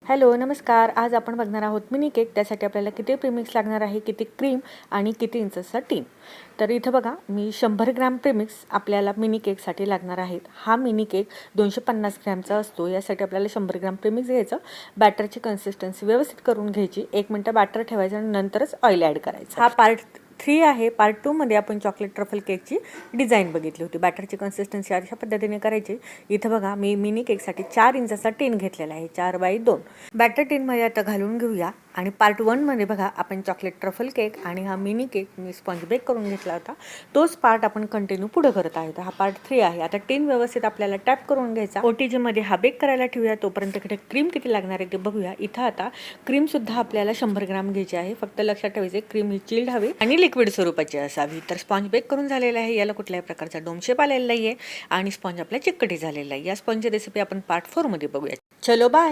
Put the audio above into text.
Hello नमस्कार. आज आपण बघणार आहोत मिनी केक. त्यासाठी आपल्याला किती प्रीमिक्स लागणार आहे, किती क्रीम आणि किती इंचचा टीन. तर इथं बघा मी 100 ग्रॅम प्रीमिक्स आपल्याला मिनी केकसाठी लागणार आहेत. हा मिनी केक 250 ग्रॅमचा असतो. यासाठी आपल्याला 100 ग्रॅम प्रीमिक्स घ्यायचं. बॅटरची कन्सिस्टन्सी व्यवस्थित करून घ्यायची. 1 मिनिट बॅटर ठेवायचं आणि नंतरच ऑइल ॲड करायचं. हा पार्ट 3 आहे. पार्ट 2 मध्ये आपण चॉकलेट ट्रफल केकची डिझाईन बघितली होती. बॅटरची कन्सिस्टन्सी अशा पद्धतीने करायची. इथं बघा मी मिनी केकसाठी 4 इंचाचा टीन घेतलेला आहे, 4x2. बॅटर टीनमध्ये आता घालून घेऊया. आणि पार्ट 1 मध्ये बघा आपण चॉकलेट ट्रफल केक आणि हा मिनी केक मी स्पॉन्ज बेक करून घेतला होता. तोच पार्ट आपण कंटिन्यू पुढे करत आहोत. हा पार्ट 3 आहे. आता टीन व्यवस्थित आपल्याला टॅप करून घ्यायचा. OTG मध्ये हा बेक करायला ठेवूया. तोपर्यंत इकडे क्रीम किती लागणार आहे ते बघूया. इथं आता क्रीम सुद्धा आपल्याला 100 ग्रॅम घ्यायची आहे. फक्त लक्षात ठेवायचे क्रीम ही चिल्ड हवी आणि लिक्विड स्वरूपाची असावी. तर स्पॉन्ज बेक करून झालेला आहे. याला कुठल्याही प्रकारचा डोम शेप आलेला नाहीये आणि स्पॉन्ज आपला चिकटी झालेला आहे. या स्पॉन्जची रेसिपी आपण पार्ट 4 मध्ये बघूया. चलो बाय.